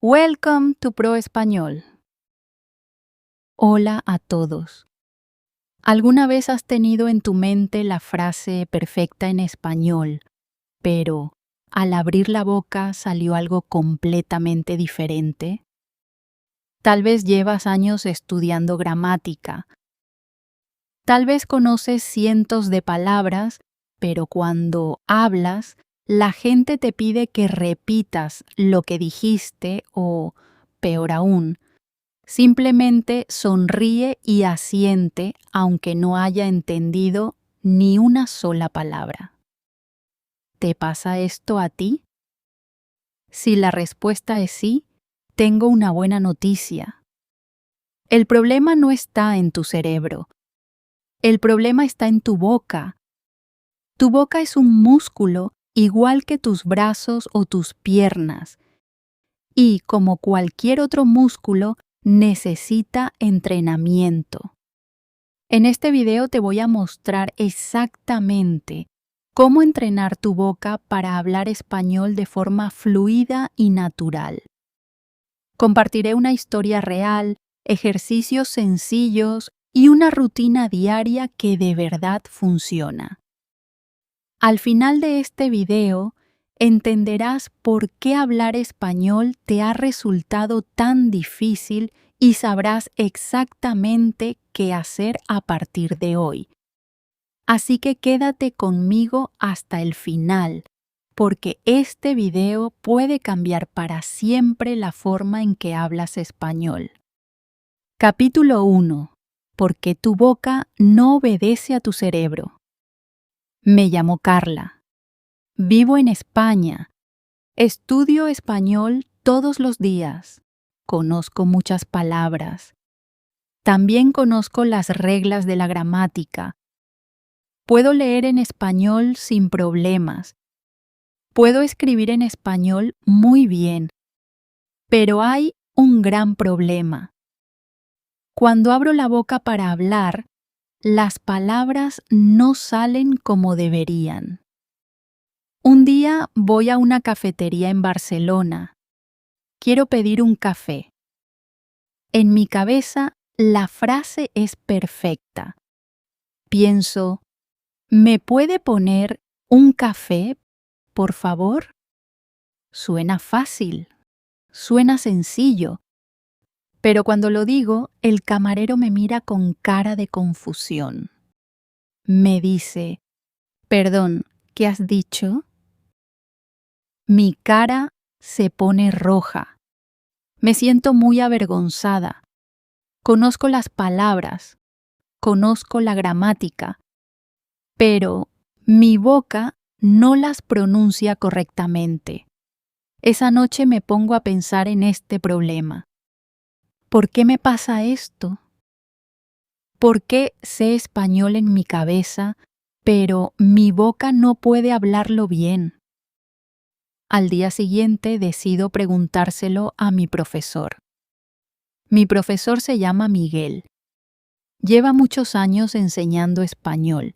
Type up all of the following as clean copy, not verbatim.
Welcome to Pro Español. Hola a todos. ¿Alguna vez has tenido en tu mente la frase perfecta en español, pero al abrir la boca salió algo completamente diferente? Tal vez llevas años estudiando gramática. Tal vez conoces cientos de palabras, pero cuando hablas, la gente te pide que repitas lo que dijiste o, peor aún, simplemente sonríe y asiente aunque no haya entendido ni una sola palabra. ¿Te pasa esto a ti? Si la respuesta es sí, tengo una buena noticia. El problema no está en tu cerebro. El problema está en tu boca. Tu boca es un músculo igual que tus brazos o tus piernas. Y como cualquier otro músculo, necesita entrenamiento. En este video te voy a mostrar exactamente cómo entrenar tu boca para hablar español de forma fluida y natural. Compartiré una historia real, ejercicios sencillos y una rutina diaria que de verdad funciona. Al final de este video, entenderás por qué hablar español te ha resultado tan difícil y sabrás exactamente qué hacer a partir de hoy. Así que quédate conmigo hasta el final, porque este video puede cambiar para siempre la forma en que hablas español. Capítulo 1. ¿Por qué tu boca no obedece a tu cerebro? Me llamo Carla. Vivo en España. Estudio español todos los días. Conozco muchas palabras. También conozco las reglas de la gramática. Puedo leer en español sin problemas. Puedo escribir en español muy bien. Pero hay un gran problema. Cuando abro la boca para hablar, las palabras no salen como deberían. Un día voy a una cafetería en Barcelona. Quiero pedir un café. En mi cabeza, la frase es perfecta. Pienso, ¿me puede poner un café, por favor? Suena fácil, suena sencillo. Pero cuando lo digo, el camarero me mira con cara de confusión. Me dice, perdón, ¿qué has dicho? Mi cara se pone roja. Me siento muy avergonzada. Conozco las palabras, conozco la gramática, pero mi boca no las pronuncia correctamente. Esa noche me pongo a pensar en este problema. ¿Por qué me pasa esto? ¿Por qué sé español en mi cabeza, pero mi boca no puede hablarlo bien? Al día siguiente decido preguntárselo a mi profesor. Mi profesor se llama Miguel. Lleva muchos años enseñando español.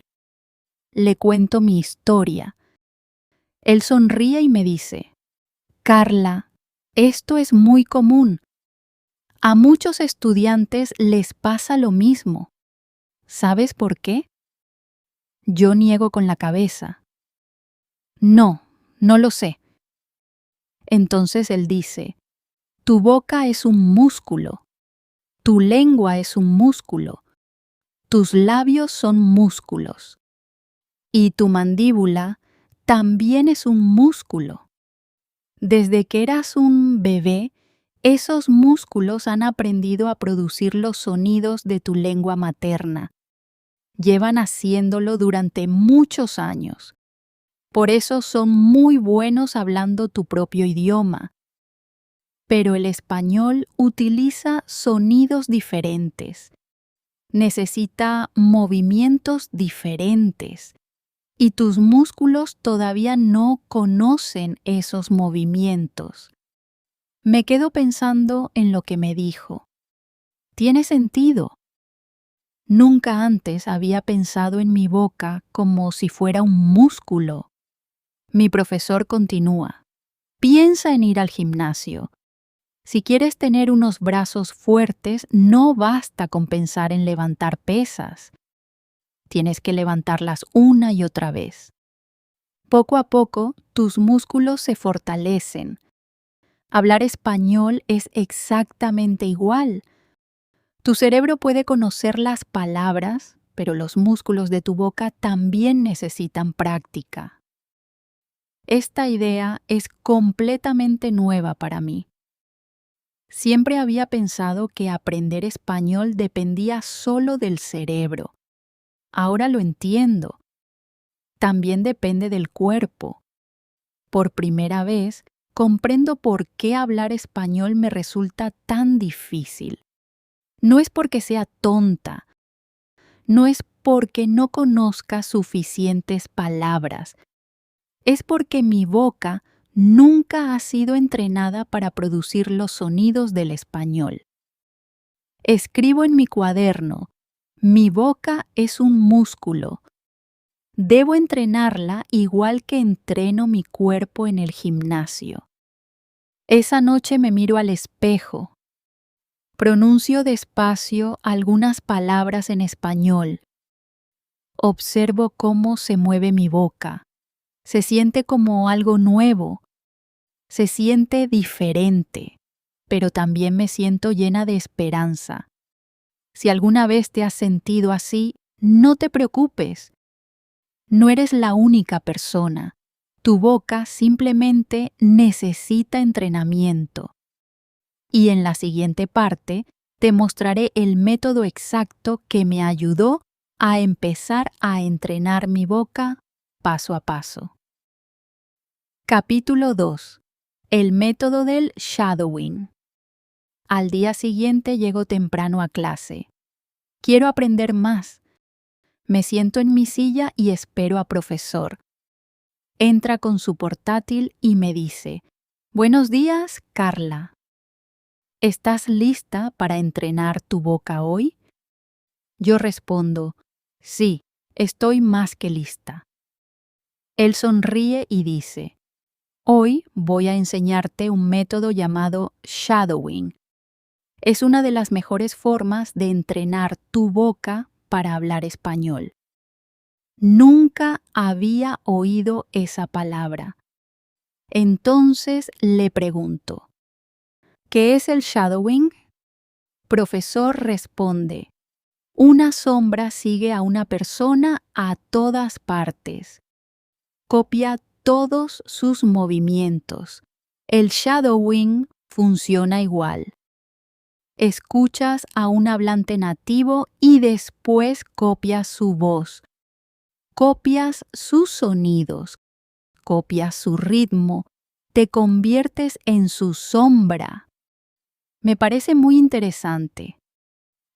Le cuento mi historia. Él sonríe y me dice, Carla, esto es muy común. A muchos estudiantes les pasa lo mismo. ¿Sabes por qué? Yo niego con la cabeza. No, no lo sé. Entonces él dice, tu boca es un músculo, tu lengua es un músculo, tus labios son músculos y tu mandíbula también es un músculo. Desde que eras un bebé, esos músculos han aprendido a producir los sonidos de tu lengua materna. Llevan haciéndolo durante muchos años. Por eso son muy buenos hablando tu propio idioma. Pero el español utiliza sonidos diferentes. Necesita movimientos diferentes. Y tus músculos todavía no conocen esos movimientos. Me quedo pensando en lo que me dijo. Tiene sentido. Nunca antes había pensado en mi boca como si fuera un músculo. Mi profesor continúa. Piensa en ir al gimnasio. Si quieres tener unos brazos fuertes, no basta con pensar en levantar pesas. Tienes que levantarlas una y otra vez. Poco a poco, tus músculos se fortalecen. Hablar español es exactamente igual. Tu cerebro puede conocer las palabras, pero los músculos de tu boca también necesitan práctica. Esta idea es completamente nueva para mí. Siempre había pensado que aprender español dependía solo del cerebro. Ahora lo entiendo. También depende del cuerpo. Por primera vez, comprendo por qué hablar español me resulta tan difícil. No es porque sea tonta. No es porque no conozca suficientes palabras. Es porque mi boca nunca ha sido entrenada para producir los sonidos del español. Escribo en mi cuaderno, mi boca es un músculo. Debo entrenarla igual que entreno mi cuerpo en el gimnasio. Esa noche me miro al espejo. Pronuncio despacio algunas palabras en español. Observo cómo se mueve mi boca. Se siente como algo nuevo. Se siente diferente, pero también me siento llena de esperanza. Si alguna vez te has sentido así, no te preocupes. No eres la única persona. Tu boca simplemente necesita entrenamiento. Y en la siguiente parte te mostraré el método exacto que me ayudó a empezar a entrenar mi boca paso a paso. Capítulo 2. El método del shadowing. Al día siguiente llego temprano a clase. Quiero aprender más. Me siento en mi silla y espero a profesor. Entra con su portátil y me dice: «Buenos días, Carla. ¿Estás lista para entrenar tu boca hoy?» Yo respondo: «Sí, estoy más que lista». Él sonríe y dice: «Hoy voy a enseñarte un método llamado shadowing. Es una de las mejores formas de entrenar tu boca para hablar español». Nunca había oído esa palabra. Entonces le pregunto: «¿Qué es el shadowing?» Profesor responde: «Una sombra sigue a una persona a todas partes. Copia todos sus movimientos. El shadowing funciona igual. Escuchas a un hablante nativo y después copias su voz. Copias sus sonidos. Copias su ritmo. Te conviertes en su sombra». Me parece muy interesante.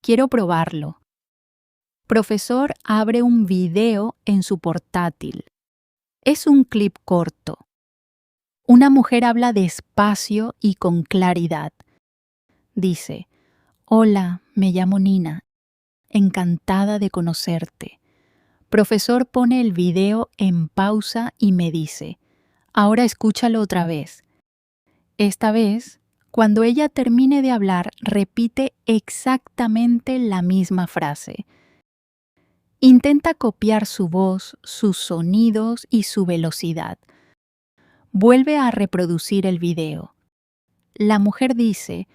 Quiero probarlo. Profesor abre un video en su portátil. Es un clip corto. Una mujer habla despacio y con claridad. Dice: «Hola, me llamo Nina. Encantada de conocerte». Profesor pone el video en pausa y me dice: «Ahora escúchalo otra vez». Esta vez, cuando ella termine de hablar, repite exactamente la misma frase. Intenta copiar su voz, sus sonidos y su velocidad. Vuelve a reproducir el video. La mujer dice: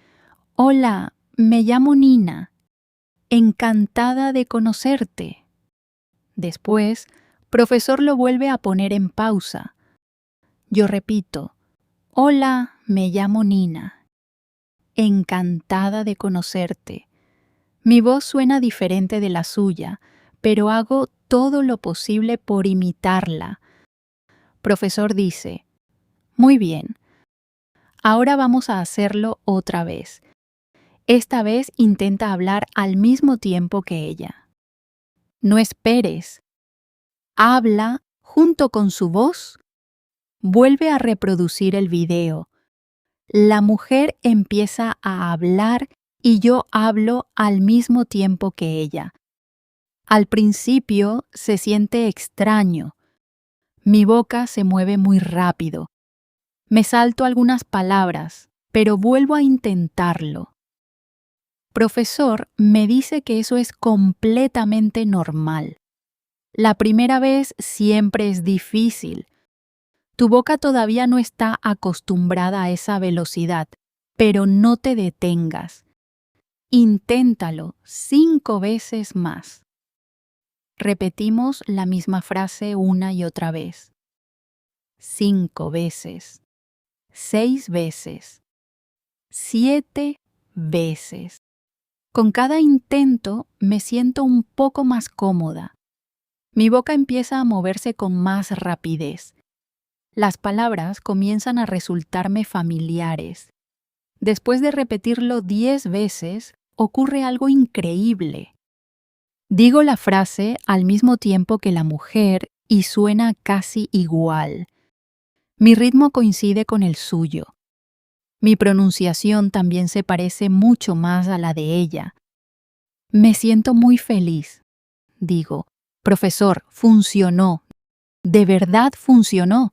«Hola, me llamo Nina. Encantada de conocerte». Después, profesor lo vuelve a poner en pausa. Yo repito: «Hola, me llamo Nina. Encantada de conocerte». Mi voz suena diferente de la suya, pero hago todo lo posible por imitarla. Profesor dice: «Muy bien. Ahora vamos a hacerlo otra vez. Esta vez intenta hablar al mismo tiempo que ella. No esperes. Habla junto con su voz». Vuelve a reproducir el video. La mujer empieza a hablar y yo hablo al mismo tiempo que ella. Al principio se siente extraño. Mi boca se mueve muy rápido. Me salto algunas palabras. pero vuelvo a intentarlo. Profesor, me dice que eso es completamente normal. La primera vez siempre es difícil. Tu boca todavía no está acostumbrada a esa velocidad, pero no te detengas. Inténtalo 5 veces más. Repetimos la misma frase una y otra vez. 5 veces. 6 veces. 7 veces. Con cada intento me siento un poco más cómoda. Mi boca empieza a moverse con más rapidez. Las palabras comienzan a resultarme familiares. Después de repetirlo 10 veces, ocurre algo increíble. Digo la frase al mismo tiempo que la mujer y suena casi igual. Mi ritmo coincide con el suyo. Mi pronunciación también se parece mucho más a la de ella. Me siento muy feliz. Digo, profesor, funcionó. De verdad funcionó.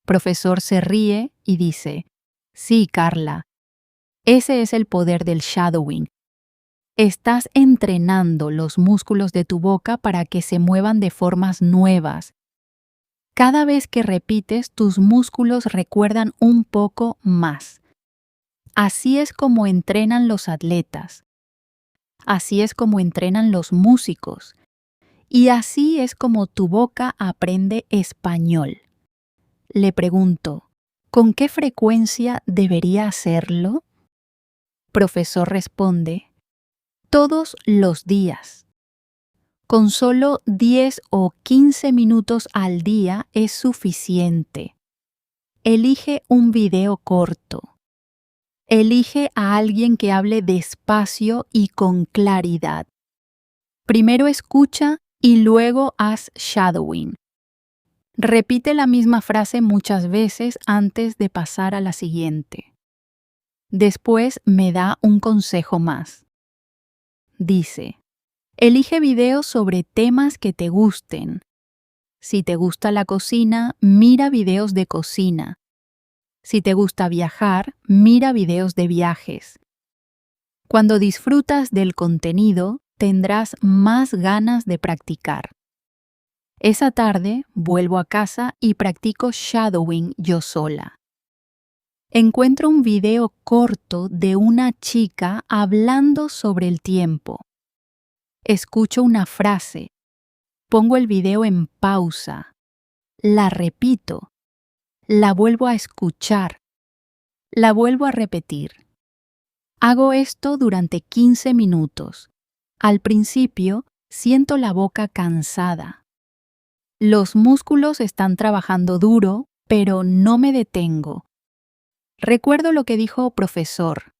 Profesor se ríe y dice, sí, Carla, ese es el poder del shadowing. Estás entrenando los músculos de tu boca para que se muevan de formas nuevas. Cada vez que repites, tus músculos recuerdan un poco más. Así es como entrenan los atletas. Así es como entrenan los músicos. Y así es como tu boca aprende español. Le pregunto, ¿con qué frecuencia debería hacerlo? Profesor responde, todos los días. Con solo 10 o 15 minutos al día es suficiente. Elige un video corto. Elige a alguien que hable despacio y con claridad. Primero escucha y luego haz shadowing. Repite la misma frase muchas veces antes de pasar a la siguiente. Después me da un consejo más. Dice, elige videos sobre temas que te gusten. Si te gusta la cocina, mira videos de cocina. Si te gusta viajar, mira videos de viajes. Cuando disfrutas del contenido, tendrás más ganas de practicar. Esa tarde vuelvo a casa y practico shadowing yo sola. Encuentro un video corto de una chica hablando sobre el tiempo. Escucho una frase. Pongo el video en pausa. La repito. La vuelvo a escuchar. La vuelvo a repetir. Hago esto durante 15 minutos. Al principio, siento la boca cansada. Los músculos están trabajando duro, pero no me detengo. Recuerdo lo que dijo profesor.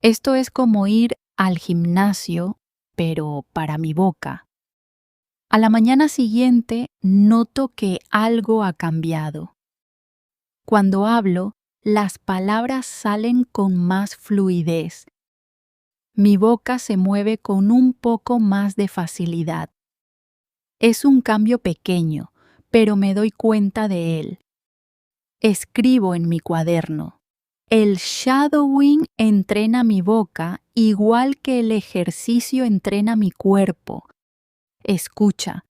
Esto es como ir al gimnasio, pero para mi boca. A la mañana siguiente noto que algo ha cambiado. Cuando hablo, las palabras salen con más fluidez. Mi boca se mueve con un poco más de facilidad. Es un cambio pequeño, pero me doy cuenta de él. Escribo en mi cuaderno. El shadowing entrena mi boca igual que el ejercicio entrena mi cuerpo. Escucha.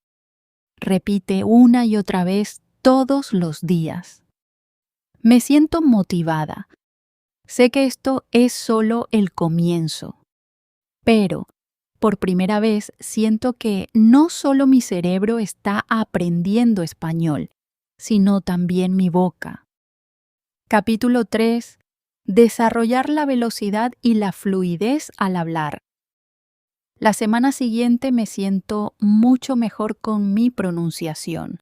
Repite una y otra vez todos los días. Me siento motivada. Sé que esto es solo el comienzo. Pero, por primera vez, siento que no solo mi cerebro está aprendiendo español, sino también mi boca. Capítulo 3. Desarrollar la velocidad y la fluidez al hablar. La semana siguiente me siento mucho mejor con mi pronunciación.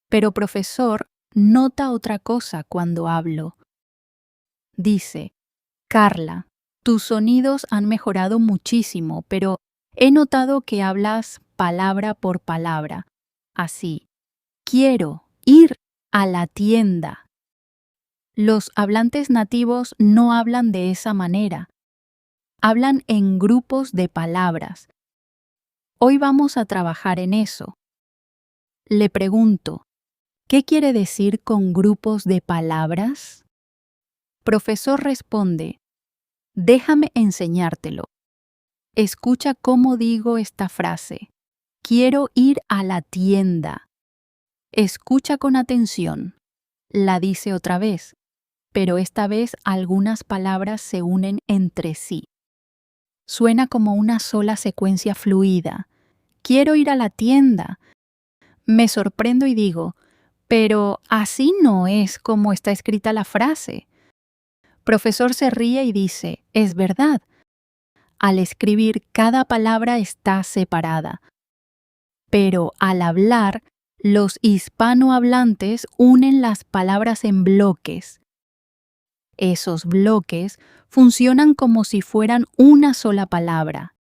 Pero profesor nota otra cosa cuando hablo. Dice, Carla, tus sonidos han mejorado muchísimo, pero he notado que hablas palabra por palabra. Así, quiero ir a la tienda. Los hablantes nativos no hablan de esa manera. Hablan en grupos de palabras. Hoy vamos a trabajar en eso. Le pregunto, ¿qué quiere decir con grupos de palabras? Profesor responde, déjame enseñártelo. Escucha cómo digo esta frase. Quiero ir a la tienda. Escucha con atención. La dice otra vez, pero esta vez algunas palabras se unen entre sí. Suena como una sola secuencia fluida. Quiero ir a la tienda. Me sorprendo y digo, pero así no es como está escrita la frase. Profesor se ríe y dice, es verdad. Al escribir, cada palabra está separada. Pero al hablar, los hispanohablantes unen las palabras en bloques. Esos bloques funcionan como si fueran una sola palabra.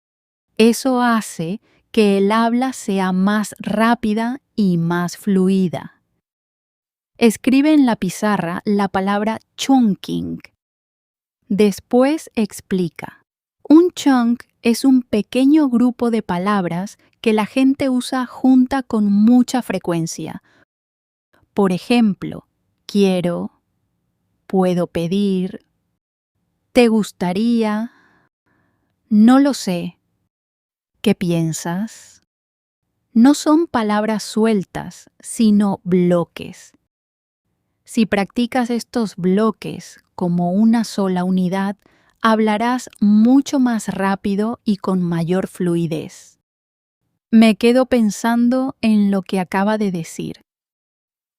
Eso hace que el habla sea más rápida y más fluida. Escribe en la pizarra la palabra chunking. Después explica. Un chunk es un pequeño grupo de palabras que la gente usa junta con mucha frecuencia. Por ejemplo, quiero, puedo pedir, te gustaría, no lo sé, ¿qué piensas? No son palabras sueltas, sino bloques. Si practicas estos bloques como una sola unidad, hablarás mucho más rápido y con mayor fluidez. Me quedo pensando en lo que acaba de decir.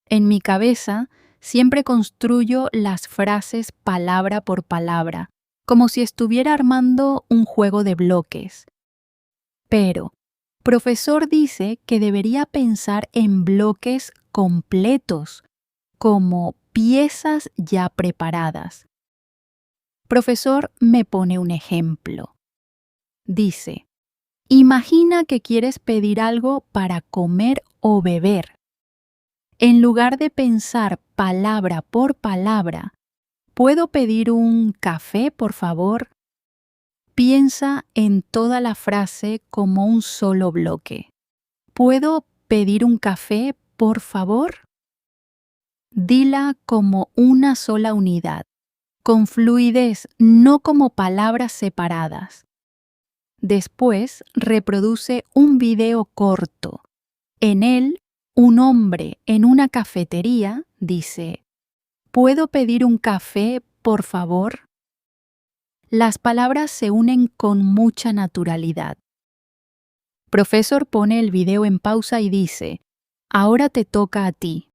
En mi cabeza siempre construyo las frases palabra por palabra, como si estuviera armando un juego de bloques. Pero, profesor dice que debería pensar en bloques completos, como piezas ya preparadas. Profesor me pone un ejemplo. Dice, imagina que quieres pedir algo para comer o beber. En lugar de pensar palabra por palabra, ¿puedo pedir un café, por favor? Piensa en toda la frase como un solo bloque. ¿Puedo pedir un café, por favor? Dila como una sola unidad, con fluidez, no como palabras separadas. Después reproduce un video corto. En él, un hombre en una cafetería dice, ¿puedo pedir un café, por favor? Las palabras se unen con mucha naturalidad. Profesor pone el video en pausa y dice, ahora te toca a ti.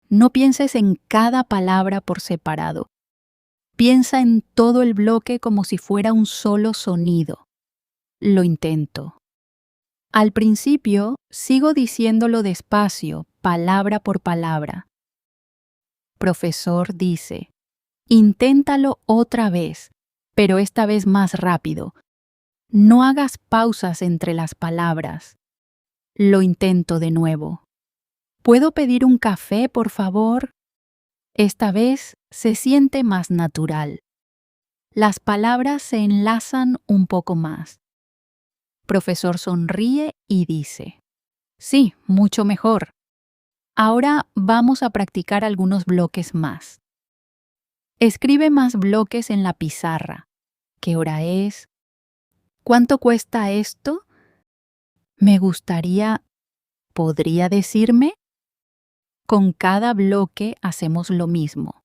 No pienses en cada palabra por separado. Piensa en todo el bloque como si fuera un solo sonido. Lo intento. Al principio, sigo diciéndolo despacio, palabra por palabra. Profesor dice, inténtalo otra vez, pero esta vez más rápido. No hagas pausas entre las palabras. Lo intento de nuevo. ¿Puedo pedir un café, por favor? Esta vez se siente más natural. Las palabras se enlazan un poco más. Profesor sonríe y dice, sí, mucho mejor. Ahora vamos a practicar algunos bloques más. Escribe más bloques en la pizarra. ¿Qué hora es? ¿Cuánto cuesta esto? Me gustaría... ¿Podría decirme? Con cada bloque hacemos lo mismo.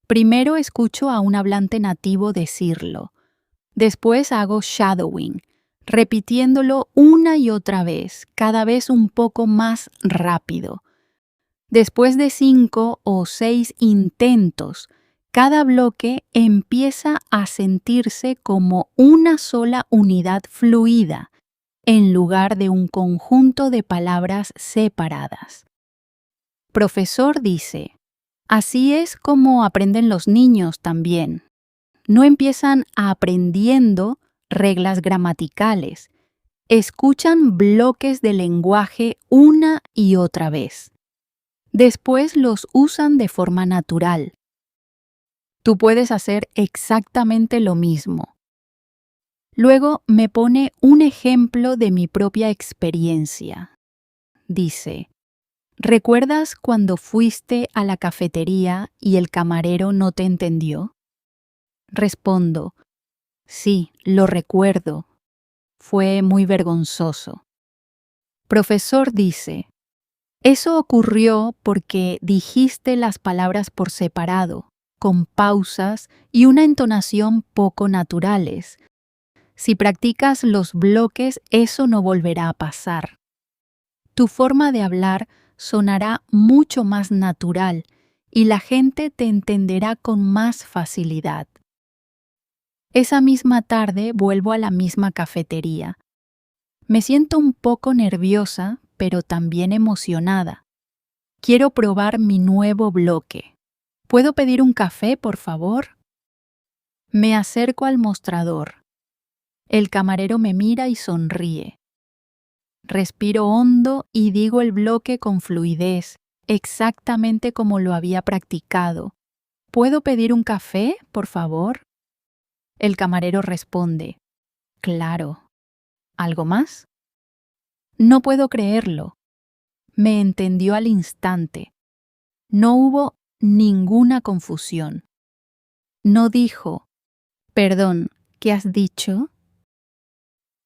Primero escucho a un hablante nativo decirlo. Después hago shadowing, repitiéndolo una y otra vez, cada vez un poco más rápido. Después de 5 o 6 intentos, cada bloque empieza a sentirse como una sola unidad fluida, en lugar de un conjunto de palabras separadas. Profesor dice, así es como aprenden los niños también. No empiezan aprendiendo reglas gramaticales. Escuchan bloques de lenguaje una y otra vez. Después los usan de forma natural. Tú puedes hacer exactamente lo mismo. Luego me pone un ejemplo de mi propia experiencia. Dice, ¿recuerdas cuando fuiste a la cafetería y el camarero no te entendió? Respondo, sí, lo recuerdo. Fue muy vergonzoso. Profesor dice, eso ocurrió porque dijiste las palabras por separado, con pausas y una entonación poco naturales. Si practicas los bloques, eso no volverá a pasar. Tu forma de hablar sonará mucho más natural y la gente te entenderá con más facilidad. Esa misma tarde vuelvo a la misma cafetería. Me siento un poco nerviosa, pero también emocionada. Quiero probar mi nuevo bloque. ¿Puedo pedir un café, por favor? Me acerco al mostrador. El camarero me mira y sonríe. Respiro hondo y digo el bloque con fluidez, exactamente como lo había practicado. ¿Puedo pedir un café, por favor? El camarero responde, claro. ¿Algo más? No puedo creerlo. Me entendió al instante. No hubo ninguna confusión. No dijo, perdón, ¿qué has dicho?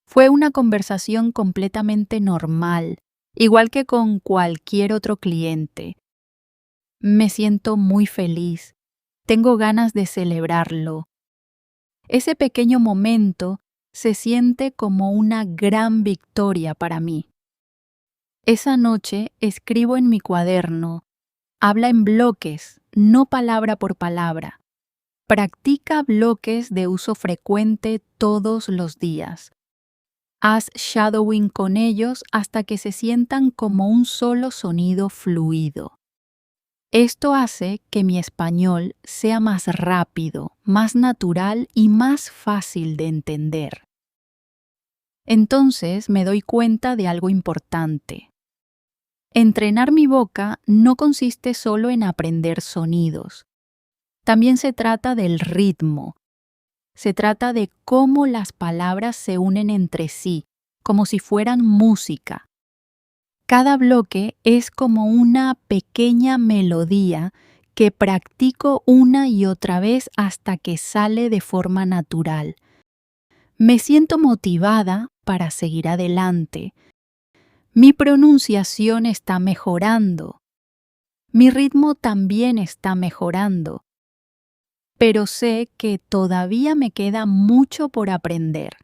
Fue una conversación completamente normal, igual que con cualquier otro cliente. Me siento muy feliz. Tengo ganas de celebrarlo. Ese pequeño momento se siente como una gran victoria para mí. Esa noche escribo en mi cuaderno, habla en bloques, no palabra por palabra. Practica bloques de uso frecuente todos los días. Haz shadowing con ellos hasta que se sientan como un solo sonido fluido. Esto hace que mi español sea más rápido, más natural y más fácil de entender. Entonces me doy cuenta de algo importante. Entrenar mi boca no consiste solo en aprender sonidos. También se trata del ritmo. Se trata de cómo las palabras se unen entre sí, como si fueran música. Cada bloque es como una pequeña melodía que practico una y otra vez hasta que sale de forma natural. Me siento motivada para seguir adelante. Mi pronunciación está mejorando. Mi ritmo también está mejorando. Pero sé que todavía me queda mucho por aprender.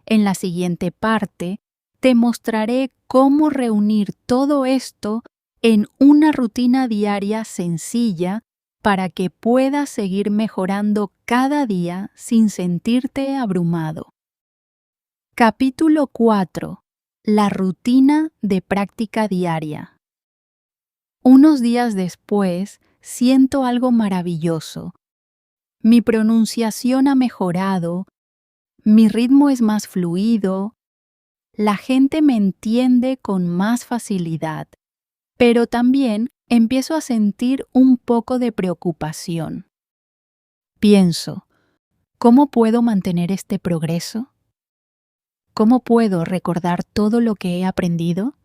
En la siguiente parte, te mostraré cómo reunir todo esto en una rutina diaria sencilla para que puedas seguir mejorando cada día sin sentirte abrumado. Capítulo 4. La rutina de práctica diaria. Unos días después, siento algo maravilloso. Mi pronunciación ha mejorado, mi ritmo es más fluido, la gente me entiende con más facilidad, pero también empiezo a sentir un poco de preocupación. Pienso, ¿cómo puedo mantener este progreso? ¿Cómo puedo recordar todo lo que he aprendido?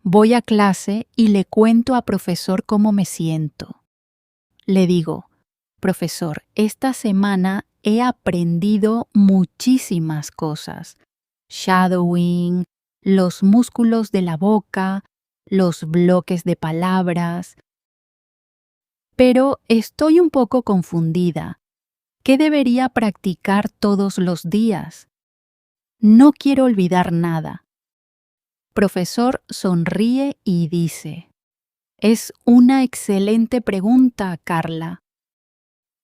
Voy a clase y le cuento a profesor cómo me siento. Le digo, profesor, esta semana he aprendido muchísimas cosas. Shadowing, los músculos de la boca, los bloques de palabras. Pero estoy un poco confundida. ¿Qué debería practicar todos los días? No quiero olvidar nada. Profesor sonríe y dice, es una excelente pregunta, Carla.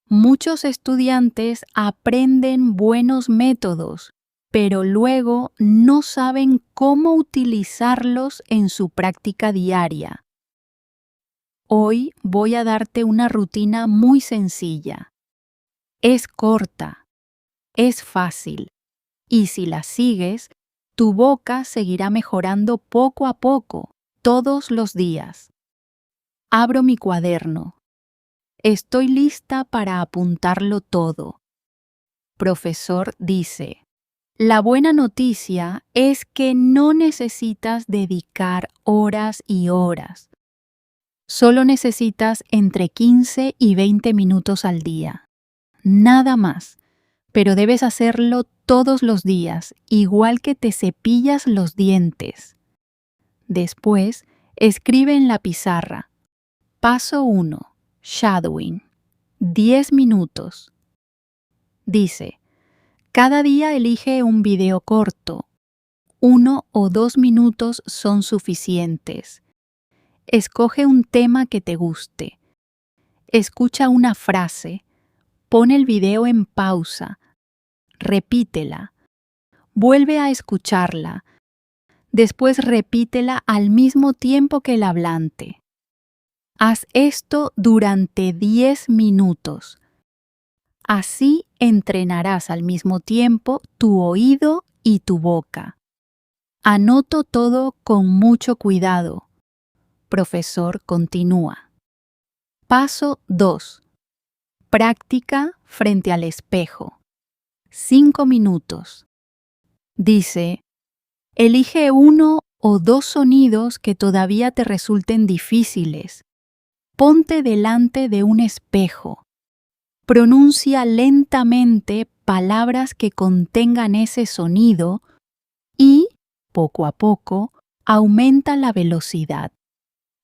Muchos estudiantes aprenden buenos métodos, pero luego no saben cómo utilizarlos en su práctica diaria. Hoy voy a darte una rutina muy sencilla. Es corta, es fácil, y si la sigues, tu boca seguirá mejorando poco a poco, todos los días. Abro mi cuaderno. Estoy lista para apuntarlo todo. Profesor dice, la buena noticia es que no necesitas dedicar horas y horas. Solo necesitas entre 15 y 20 minutos al día. nada más, pero debes hacerlo todos los días, igual que te cepillas los dientes. Después, escribe en la pizarra. Paso 1. Shadowing. 10 minutos. Dice, cada día elige un video corto. 1 o 2 minutos son suficientes. Escoge un tema que te guste. Escucha una frase. Pon el video en pausa. Repítela. Vuelve a escucharla. Después repítela al mismo tiempo que el hablante. Haz esto durante 10 minutos. Así entrenarás al mismo tiempo tu oído y tu boca. Anoto todo con mucho cuidado. Profesor continúa. Paso 2. Práctica frente al espejo. 5 minutos. Dice, elige 1 o 2 sonidos que todavía te resulten difíciles. Ponte delante de un espejo. Pronuncia lentamente palabras que contengan ese sonido y, poco a poco, aumenta la velocidad.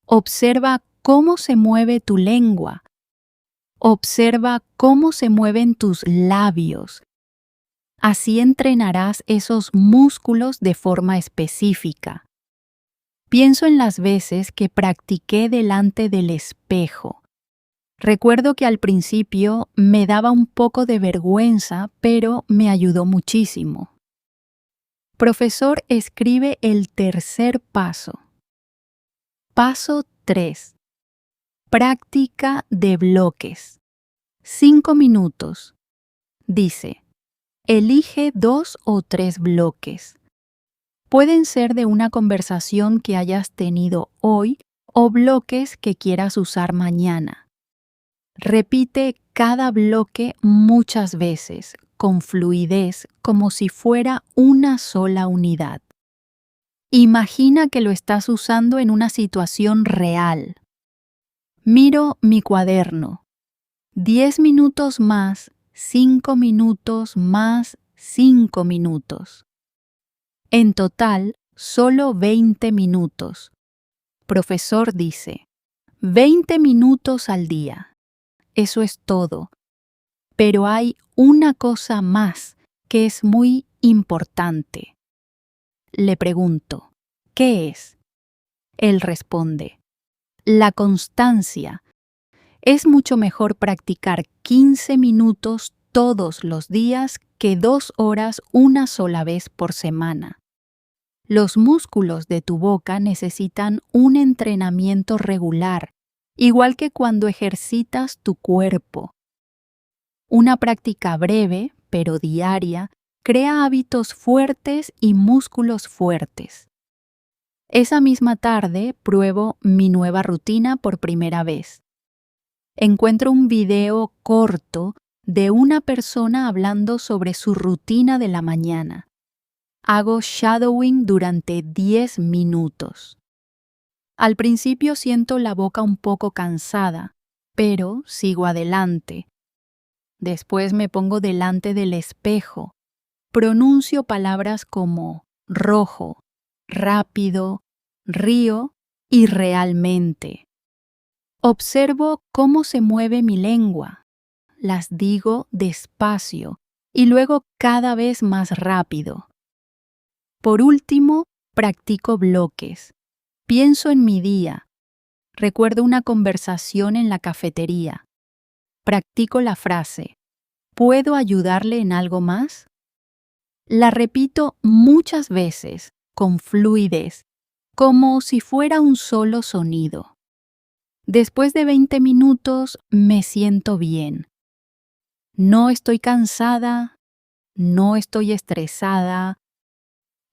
Observa cómo se mueve tu lengua. Observa cómo se mueven tus labios. Así entrenarás esos músculos de forma específica. Pienso en las veces que practiqué delante del espejo. Recuerdo que al principio me daba un poco de vergüenza, pero me ayudó muchísimo. Profesor escribe el tercer paso. Paso 3. Práctica de bloques. 5 minutos. Dice, elige 2 o 3 bloques. Pueden ser de una conversación que hayas tenido hoy o bloques que quieras usar mañana. Repite cada bloque muchas veces, con fluidez, como si fuera una sola unidad. Imagina que lo estás usando en una situación real. Miro mi cuaderno. 10 minutos más, 5 minutos más, 5 minutos. En total, solo 20 minutos. Profesor dice, 20 minutos al día. Eso es todo. Pero hay una cosa más que es muy importante. Le pregunto, ¿qué es? Él responde, la constancia. Es mucho mejor practicar 15 minutos todos los días que 2 horas una sola vez por semana. Los músculos de tu boca necesitan un entrenamiento regular, igual que cuando ejercitas tu cuerpo. Una práctica breve, pero diaria, crea hábitos fuertes y músculos fuertes. Esa misma tarde pruebo mi nueva rutina por primera vez. Encuentro un video corto de una persona hablando sobre su rutina de la mañana. Hago shadowing durante 10 minutos. Al principio siento la boca un poco cansada, pero sigo adelante. Después me pongo delante del espejo. Pronuncio palabras como rojo, rápido, río y realmente. Observo cómo se mueve mi lengua. Las digo despacio y luego cada vez más rápido. Por último, practico bloques. Pienso en mi día. Recuerdo una conversación en la cafetería. Practico la frase, ¿puedo ayudarle en algo más? La repito muchas veces, con fluidez, como si fuera un solo sonido. Después de 20 minutos me siento bien. No estoy cansada, no estoy estresada,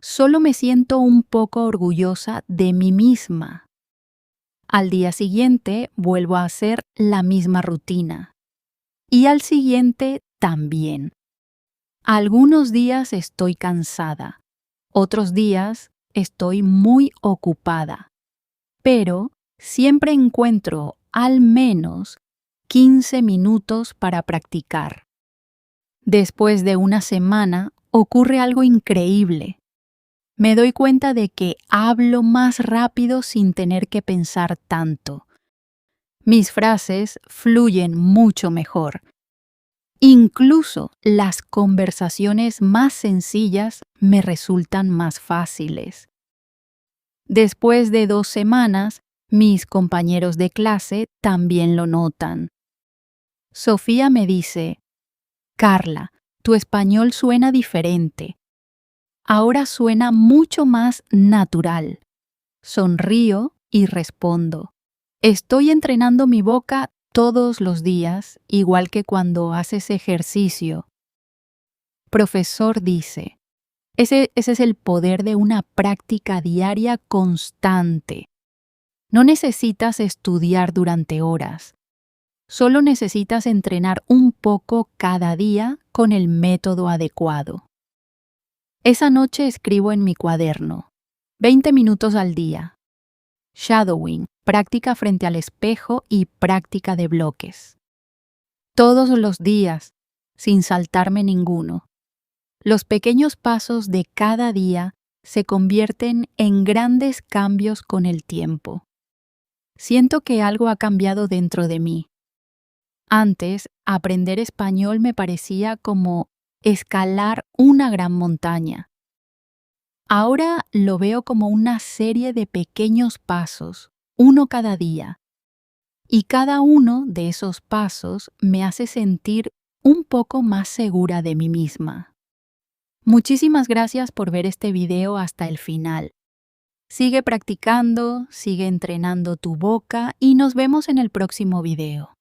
solo me siento un poco orgullosa de mí misma. Al día siguiente vuelvo a hacer la misma rutina. Y al siguiente también. Algunos días estoy cansada, otros días estoy muy ocupada, pero siempre encuentro al menos 15 minutos para practicar. Después de una semana, ocurre algo increíble. Me doy cuenta de que hablo más rápido sin tener que pensar tanto. Mis frases fluyen mucho mejor. Incluso las conversaciones más sencillas me resultan más fáciles. Después de 2 semanas, mis compañeros de clase también lo notan. Sofía me dice: Carla, tu español suena diferente. Ahora suena mucho más natural. Sonrío y respondo: estoy entrenando mi boca todos los días, igual que cuando haces ejercicio. Profesor dice: ese es el poder de una práctica diaria constante. No necesitas estudiar durante horas. Solo necesitas entrenar un poco cada día con el método adecuado. Esa noche escribo en mi cuaderno: 20 minutos al día. Shadowing, práctica frente al espejo y práctica de bloques. Todos los días, sin saltarme ninguno. Los pequeños pasos de cada día se convierten en grandes cambios con el tiempo. Siento que algo ha cambiado dentro de mí. Antes, aprender español me parecía como escalar una gran montaña. Ahora lo veo como una serie de pequeños pasos, uno cada día. Y cada uno de esos pasos me hace sentir un poco más segura de mí misma. Muchísimas gracias por ver este video hasta el final. Sigue practicando, sigue entrenando tu boca y nos vemos en el próximo video.